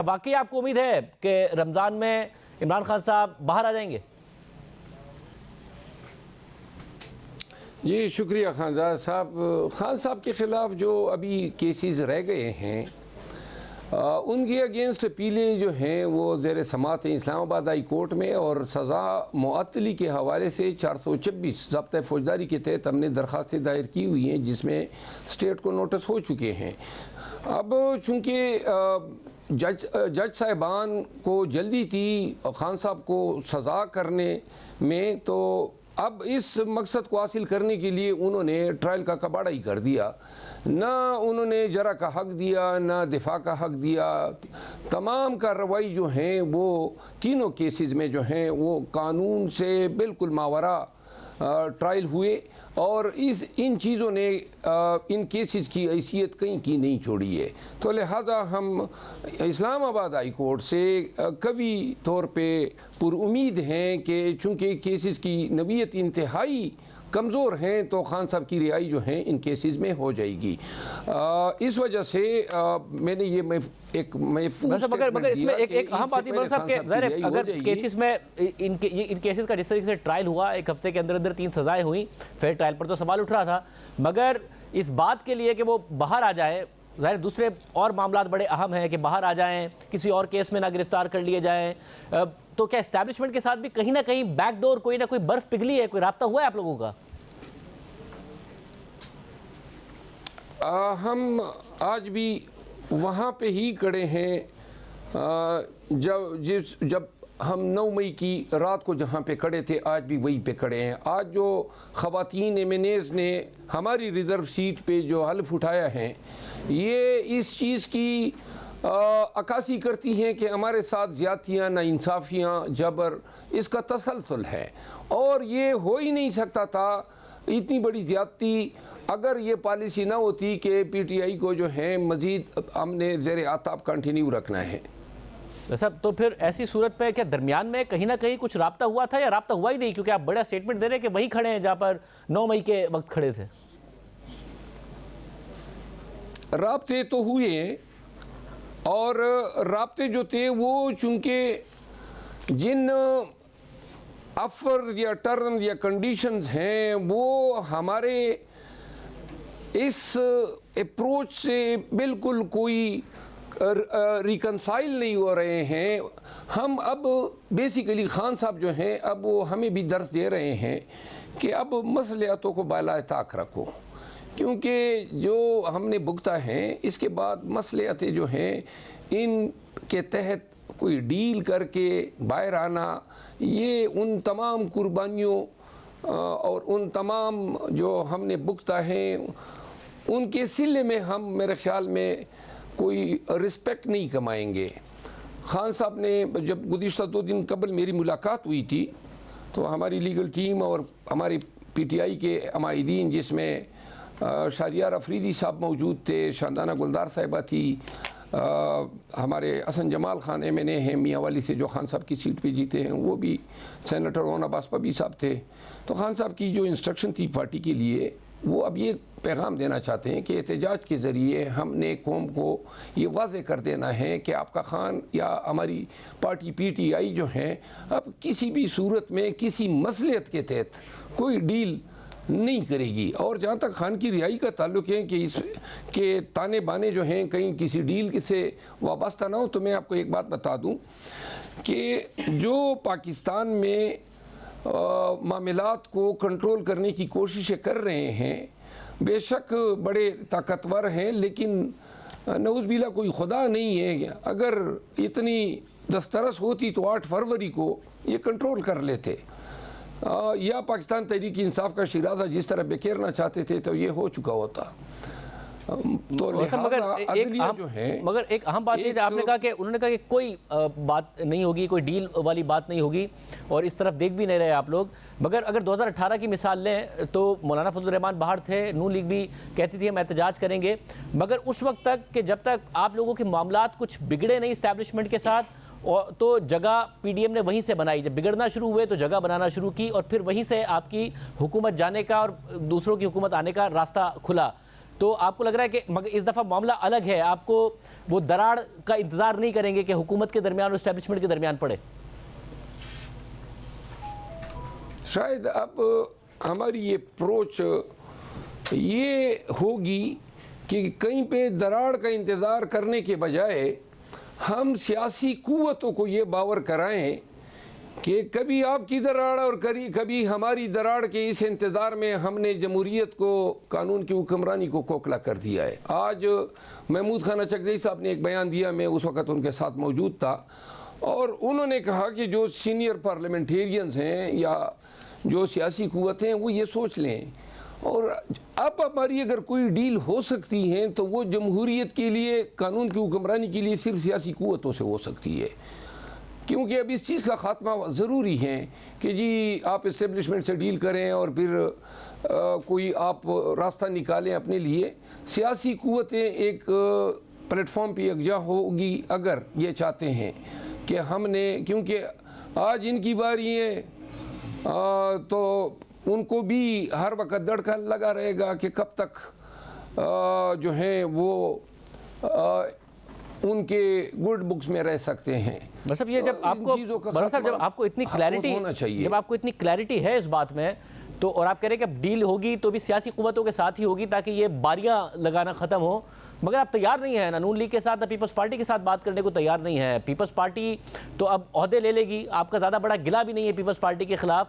वाकई आपको उम्मीद है कि रमज़ान में इमरान खान साहब बाहर आ जाएंगे? जी शुक्रिया खानजाद साहब। खान साहब के ख़िलाफ़ जो अभी केसेस रह गए हैं उनके अगेंस्ट अपीलें जो हैं वो ज़ेर समात हैं इस्लामाबाद हाई कोर्ट में, और सज़ा मुअत्तली के हवाले से 426 ज़ब्ता फौजदारी के तहत हमने दरख्वास्तें दायर की हुई हैं, जिसमें स्टेट को नोटिस हो चुके हैं। अब चूँकि जज साहिबान को जल्दी थी खान साहब को सज़ा करने में, तो अब इस मकसद को हासिल करने के लिए उन्होंने ट्रायल का कबाड़ा ही कर दिया। ना उन्होंने जरा का हक दिया, ना दिफा का हक दिया। तमाम कार्रवाई जो हैं वो तीनों केसेस में जो हैं वो कानून से बिल्कुल मावरा ट्रायल हुए, और इन चीज़ों ने इन केसेस की हैसियत कहीं की नहीं छोड़ी है। तो लिहाजा हम इस्लामाबाद हाई कोर्ट से कभी तौर पे पुरुमीद हैं कि चूँकि केसेस की नवीयत इंतहाई कमज़ोर हैं तो खान साहब की रिहाई जो है इन केसेस में हो जाएगी। इस वजह से मैंने ये एक मगर इसमें एक अहम बात है साहब के अगर केसेस में इन केसेस का जिस तरीके से ट्रायल हुआ, एक हफ्ते के अंदर अंदर 3 सजाएं हुई, फिर ट्रायल पर तो सवाल उठ रहा था, मगर इस बात के लिए कि वो बाहर आ जाए, ज़ाहिर दूसरे और मामला बड़े अहम हैं कि बाहर आ जाएं, किसी और केस में ना गिरफ्तार कर लिए जाएं, तो क्या एस्टैब्लिशमेंट के साथ भी कहीं ना कहीं बैकडोर कोई ना कोई बर्फ पिघली है? कोई राब्ता हुआ है आप लोगों का? हम आज भी वहाँ पे ही खड़े हैं जब हम 9 मई की रात को जहाँ पे खड़े थे, आज भी वहीं पे खड़े हैं। आज जो ख़वातीन एमएनएज़ ने हमारी रिज़र्व सीट पे जो हल्फ उठाया है, ये इस चीज़ की अक्कासी करती हैं कि हमारे साथ ज़्यादतियाँ, नाइंसाफ़ियाँ, जबर, इसका तसलसल है, और ये हो ही नहीं सकता था इतनी बड़ी ज़्यादती अगर ये पॉलिसी ना होती कि पीटीआई को जो है मज़ीद हमने ज़ेर आताब कंटिन्यू रखना है। सब तो फिर ऐसी सूरत में क्या दरमियान में कहीं ना कहीं कुछ राब्ता हुआ था, या राब्ता हुआ ही नहीं? क्योंकि आप बड़ा स्टेटमेंट दे रहे हैं कि वहीं खड़े हैं जहाँ पर 9 मई के वक्त खड़े थे। राब्ते तो हुए, और राब्ते जो थे वो चूँकि जिन ऑफर या टर्म या कंडीशंस हैं वो हमारे इस अप्रोच से बिल्कुल कोई रिकनसाइल नहीं हो रहे हैं। हम अब बेसिकली खान साहब जो हैं अब वो हमें भी दर्ज दे रहे हैं कि अब मसलियातों को बाला ताक रखो, क्योंकि जो हमने भुगता है इसके बाद मसलियातें जो हैं इनके तहत कोई डील करके बाहर आना, ये उन तमाम कुर्बानियों और उन तमाम जो हमने भुगता है उनके सिले में हम मेरे ख्याल में कोई रिस्पेक्ट नहीं कमाएंगे। खान साहब ने जब गुज़िश्ता 2 दिन कबल मेरी मुलाकात हुई थी तो हमारी लीगल टीम और हमारे पीटीआई के अमायदीन, जिसमें शारियार अफरीदी साहब मौजूद थे, शादाना गुलदार साहिबा थी, हमारे हसन जमाल खान एमएनए हैं मियाँ वाली से जो खान साहब की सीट पे जीते हैं, वो भी सेनेटर ओन अब्बास पबी साहब थे। तो खान साहब की जो इंस्ट्रक्शन थी पार्टी के लिए, वो अब ये पैगाम देना चाहते हैं कि एहतजाज के ज़रिए हमने कौम को ये वाज़े कर देना है कि आपका खान या हमारी पार्टी पीटीआई जो है अब किसी भी सूरत में किसी मसलियत के तहत कोई डील नहीं करेगी। और जहाँ तक खान की रिहाई का ताल्लुक़ है कि इसके ताने बाने जो हैं कहीं किसी डील से वाबस्ता ना हो, तो मैं आपको एक बात बता दूँ कि जो पाकिस्तान में मामलात को कंट्रोल करने की कोशिशें कर रहे हैं, बेशक बड़े ताकतवर हैं, लेकिन नऊज़बिल्ला कोई खुदा नहीं है। अगर इतनी दस्तरस होती तो 8 फरवरी को ये कंट्रोल कर लेते, या पाकिस्तान तहरीक इंसाफ का शिराजा जिस तरह बिखेरना चाहते थे तो ये हो चुका होता। तो मगर एक अहम बात ये आपने कहा कि उन्होंने कहा कि कोई बात नहीं होगी, कोई डील वाली बात नहीं होगी, और इस तरफ देख भी नहीं रहे आप लोग। मगर अगर 2018 की मिसाल लें तो मौलाना फजल रहमान बाहर थे, नून लीग भी कहती थी हम एहतजाज करेंगे, मगर उस वक्त तक कि जब तक आप लोगों के मामलात कुछ बिगड़े नहीं इस्टेब्लिशमेंट के साथ, और तो जगह पीडीएम ने वहीं से बनाई। जब बिगड़ना शुरू हुए तो जगह बनाना शुरू की, और फिर वहीं से आपकी हुकूमत जाने का और दूसरों की हुकूमत आने का रास्ता खुला। तो आपको लग रहा है कि मगर इस दफ़ा मामला अलग है, आपको वो दरार का इंतज़ार नहीं करेंगे कि हुकूमत के दरमियान और इस्टेब्लिशमेंट के दरमियान पड़े? शायद अब हमारी ये अप्रोच ये होगी कि कहीं पे दरार का इंतज़ार करने के बजाय हम सियासी कुव्वतों को ये बावर कराएं कि कभी आपकी दरार और कभी हमारी दरार के इस इंतज़ार में हमने जमहूरियत को, कानून की हुक्मरानी को खोखला कर दिया है। आज महमूद खान चकदेई साहब ने एक बयान दिया, मैं उस वक़्त उनके साथ मौजूद था, और उन्होंने कहा कि जो सीनियर पार्लियामेंटेरियंस हैं या जो सियासी कुव्वतें हैं वो ये सोच लें, और अब हमारी अगर कोई डील हो सकती है तो वो जमहूरियत के लिए, कानून की हुक्मरानी के लिए सिर्फ सियासी कुव्वतों से हो सकती है, क्योंकि अब इस चीज़ का ख़ात्मा ज़रूरी है कि जी आप इस्टेब्लिशमेंट से डील करें और फिर कोई आप रास्ता निकालें अपने लिए। सियासी कुव्वतें एक प्लेटफॉर्म पर यकजा होगी अगर ये चाहते हैं कि हमने, क्योंकि आज इनकी बारी है तो उनको भी हर वक्त दड़का लगा रहेगा कि कब तक जो है वो उनके गुड बुक्स में रह सकते हैं। मतलब ये जब आपको जब आपको इतनी क्लैरिटी होना चाहिए, जब आपको इतनी क्लैरिटी है इस बात में, तो और आप कह रहे हैं कि अब डील होगी तो भी सियासी कुव्वतों के साथ ही होगी ताकि ये बारियां लगाना ख़त्म हो, मगर आप तैयार नहीं है ना नून लीग के साथ, पीपल्स पार्टी के साथ बात करने को तैयार नहीं है। पीपल्स पार्टी तो अब ओहदे ले लेगी, आपका ज़्यादा बड़ा गिला भी नहीं है पीपल्स पार्टी के ख़िलाफ़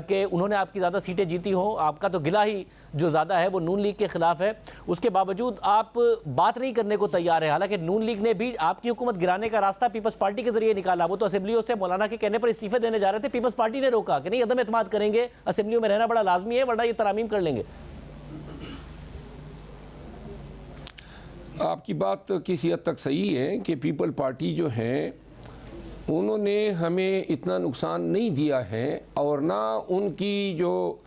कि उन्होंने आपकी ज़्यादा सीटें जीती हों, आपका तो गिला ही जो ज़्यादा है वो नून लीग के ख़िलाफ़ है। उसके बावजूद आप बात नहीं करने को तैयार है, हालांकि नून लीग ने भी आपकी हुकूमत गिराने का रास्ता पीपल्स पार्टी के ज़रिए निकाला। वो तो असेंबलियों से मौलाना के कहने पर इस्तीफे देने जा रहे थे, पीपल्स पार्टी ने रोका कि नहीं, अदम एतमाद करेंगे, असेंबलियों में रहना बड़ा लाजमी है वरना ये तरामीम कर लेंगे। आपकी बात किसी हद तक सही है कि पीपल पार्टी जो है उन्होंने हमें इतना नुकसान नहीं दिया है, और ना उनकी जो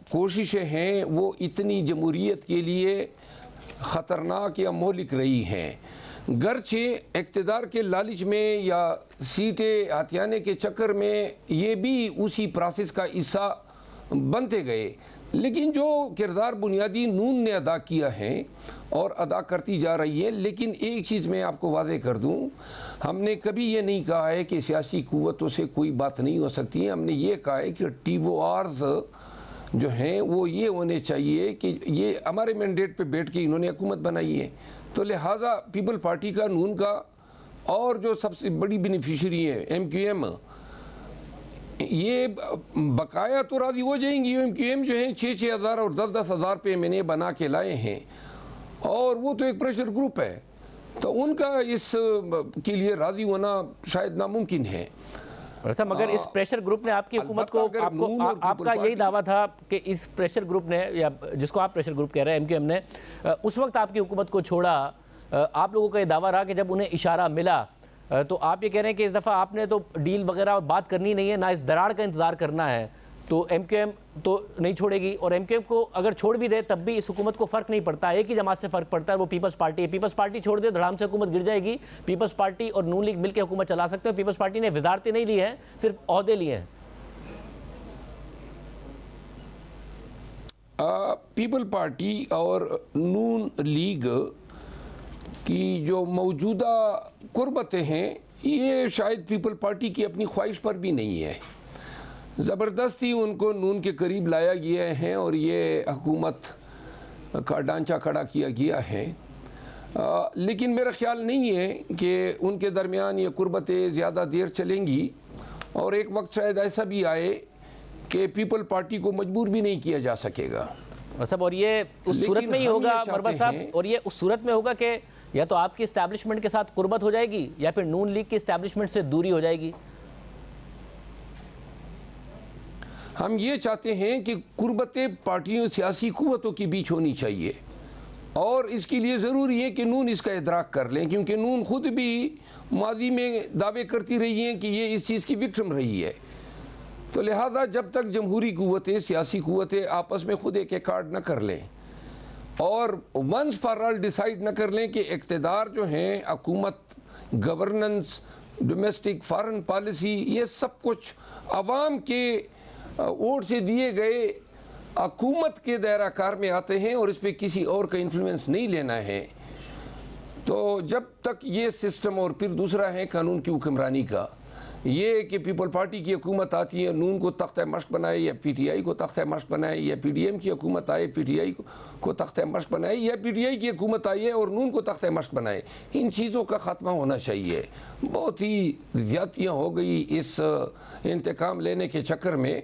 कोशिशें हैं वो इतनी जमहूरियत के लिए ख़तरनाक या मोहलिक रही हैं। गर्चे इक़्तिदार के लालच में या सीटें हथियाने के चक्कर में ये भी उसी प्रोसेस का हिस्सा बनते गए, लेकिन जो किरदार बुनियादी नून ने अदा किया है और अदा करती जा रही है। लेकिन एक चीज़ मैं आपको वाज़ेह कर दूं, हमने कभी ये नहीं कहा है कि सियासी कुव्वतों से कोई बात नहीं हो सकती है। हमने ये कहा है कि टीओआर्स जो हैं वो ये होने चाहिए कि ये हमारे मैंडेट पे बैठ के इन्होंने हुकूमत बनाई है, तो लिहाजा पीपल पार्टी का, नून का, और जो सबसे बड़ी बेनिफिशरी है MQM, ये बकाया तो राज़ी हो जाएंगी। MQM जो है 6-6 हज़ार और 10-10 हज़ार पे मैंने बना के लाए हैं, और वो तो एक प्रेशर ग्रुप है, तो उनका इस के लिए राज़ी होना शायद नामुमकिन है। मगर इस प्रेशर ग्रुप ने आपकी हुकूमत को, आपका यही दावा था कि इस प्रेशर ग्रुप ने, या जिसको आप प्रेशर ग्रुप कह रहे हैं, MQM ने उस वक्त आपकी हुकूमत को छोड़ा। आप लोगों का ये दावा रहा कि जब उन्हें इशारा मिला, तो आप ये कह रहे हैं कि इस दफ़ा आपने तो डील वगैरह बात करनी नहीं है, ना इस दरार का इंतज़ार करना है, तो MQM तो नहीं छोड़ेगी, और MQM को अगर छोड़ भी दे तब भी इस हुकूमत को फ़र्क नहीं पड़ता, एक ही जमात से फ़र्क पड़ता है, वो पीपल्स पार्टी है। पीपल्स पार्टी छोड़ दे धड़ाम से हुकूमत गिर जाएगी। पीपल्स पार्टी और नून लीग मिलकर हुकूमत चला सकते हैं। पीपल्स पार्टी ने वजारतें नहीं ली हैं, सिर्फ ओहदे लिए हैं। पीपल पार्टी और नून लीग की जो मौजूदा कुर्बतें हैं, ये शायद पीपल पार्टी की अपनी ख्वाहिश पर भी नहीं है, ज़बरदस्ती उनको नून के करीब लाया गया है और ये हुकूमत का ढांचा खड़ा किया गया है। लेकिन मेरा ख्याल नहीं है कि उनके दरमियान ये कुर्बतें ज़्यादा देर चलेंगी, और एक वक्त शायद ऐसा भी आए कि पीपल पार्टी को मजबूर भी नहीं किया जा सकेगा। मतलब और ये उस सूरत में ही होगा मरबा साहब, और ये उस सूरत में होगा कि या तो आपकी इस्टेब्लिशमेंट के साथ कुर्बत हो जाएगी या फिर नून लीग की इस्टेब्लिशमेंट से दूरी हो जाएगी। हम ये चाहते हैं कि कुर्बतें पार्टियों, सियासी कुव्वतों के बीच होनी चाहिए, और इसके लिए ज़रूरी है कि नून इसका इदराक कर लें, क्योंकि नून खुद भी माजी में दावे करती रही हैं कि ये इस चीज़ की विक्टिम रही है। तो लिहाजा जब तक जमहूरी कुव्वतें, सियासी कुव्वतें आपस में खुद एक कार्ड न कर लें और वंस फॉर ऑल डिसाइड न कर लें कि इक़्तिदार जो हैं, हुकूमत, गवर्नेंस, डोमेस्टिक, फॉरेन पॉलिसी, ये सब कुछ अवाम के वोट से दिए गए हुकूमत के दायरा कार में आते हैं और इस पर किसी और का इन्फ्लुएंस नहीं लेना है, तो जब तक ये सिस्टम, और फिर दूसरा है कानून की हुक्मरानी का, ये कि पीपल पार्टी की हुकूमत आती है, नून को तख्त मश्क बनाए, या पीटीआई को तख्त मश्क बनाए, या पीडीएम की हुकूमत आए पीटीआई को तख्त मश्क बनाए, या पीटीआई की हुकूमत आई है और नून को तख्त मश्क बनाए, इन चीज़ों का ख़त्मा होना चाहिए। बहुत ही ज़्यादतियाँ हो गई इस इंतकाम लेने के चक्कर में,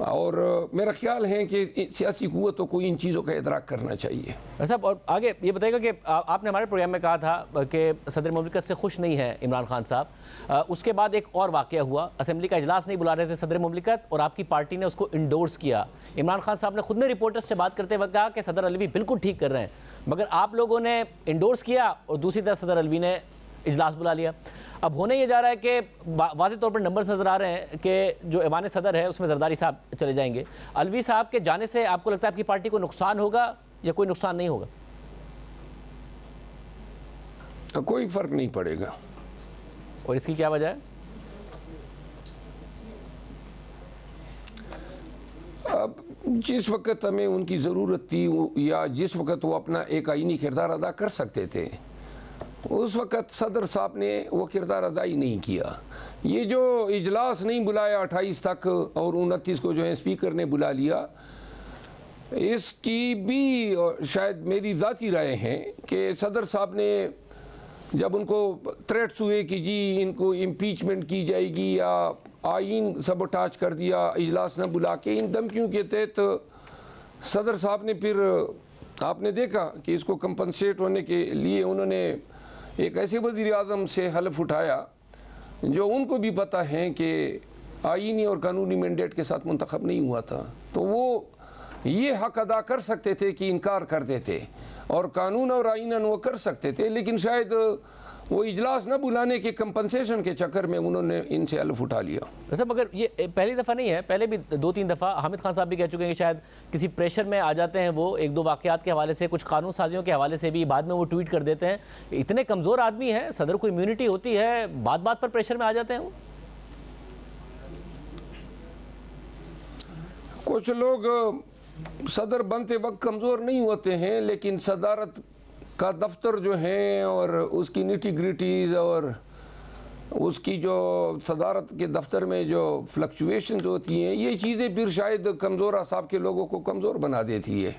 और मेरा ख्याल है कि सियासी क़ुव्वतों को इन चीज़ों का इदराक करना चाहिए। साहब, और आगे ये बताइएगा कि आपने हमारे प्रोग्राम में कहा था कि सदर मुमलिकत से खुश नहीं है इमरान खान साहब। उसके बाद एक और वाक़या हुआ, असेंबली का इजलास नहीं बुला रहे थे सदर मुमलिकत और आपकी पार्टी ने उसको इंडोर्स किया। इमरान खान साहब ने खुद ने रिपोर्टर्स से बात करते वक्त कहा कि सदर अलवी बिल्कुल ठीक कर रहे हैं, मगर आप लोगों ने इंडोर्स किया और दूसरी तरफ सदर अलवी ने इजलास बुला लिया। अब होने ये जा रहा है कि वाज़े तौर पर नंबर्स नज़र आ रहे हैं कि जो ऐवान सदर है उसमें जरदारी साहब चले जाएंगे। अलवी साहब के जाने से आपको लगता है आपकी पार्टी को नुकसान होगा या कोई नुकसान नहीं होगा? कोई फ़र्क नहीं पड़ेगा। और इसकी क्या वजह है? अब जिस वक्त हमें उनकी ज़रूरत थी, या जिस वक्त वो अपना एक आईनी किरदार अदा कर सकते थे, उस वक़्त सदर साहब ने वो किरदार अदा ही नहीं किया। ये जो इजलास नहीं बुलाया 28 तक और 29 को जो है स्पीकर ने बुला लिया, इसकी भी शायद मेरी ज़ाती राय है कि सदर साहब ने जब उनको थ्रेट्स हुए कि जी इनको इम्पीचमेंट की जाएगी या आइन सबोटाज कर दिया इजलास न बुला के, इन धमकियों के तहत सदर साहब ने फिर आपने देखा कि इसको कंपनसेट होने के लिए उन्होंने एक ऐसे वज़ीर आज़म से हल्फ उठाया जो उनको भी पता है कि आईनी और कानूनी मैंडेट के साथ मुंतखब नहीं हुआ था, तो वो ये हक अदा कर सकते थे कि इनकार कर देते, और कानून और आईनन वो कर सकते थे, लेकिन शायद वो इजलास न बुलाने के कंपनसेशन के चक्कर में उन्होंने इनसे हल्फ उठा लिया। वैसे मगर ये पहली दफ़ा नहीं है, पहले भी 2-3 दफ़ा हामिद खान साहब भी कह चुके हैं कि शायद किसी प्रेशर में आ जाते हैं वो, एक दो वाक़यात के हवाले से, कुछ कानून साजियों के हवाले से भी, बाद में वो ट्वीट कर देते हैं। इतने कमज़ोर आदमी हैं, सदर को इम्यूनिटी होती है, बात बात पर प्रेशर में आ जाते हैं वो। कुछ लोग सदर बनते वक्त कमज़ोर नहीं होते हैं, लेकिन सदारत का दफ्तर जो है और उसकी निटी ग्रिटीज़ और उसकी जो सदारत के दफ्तर में जो फ्लक्चुएशंस होती हैं, ये चीज़ें फिर शायद कमज़ोर असाब के लोगों को कमज़ोर बना देती है।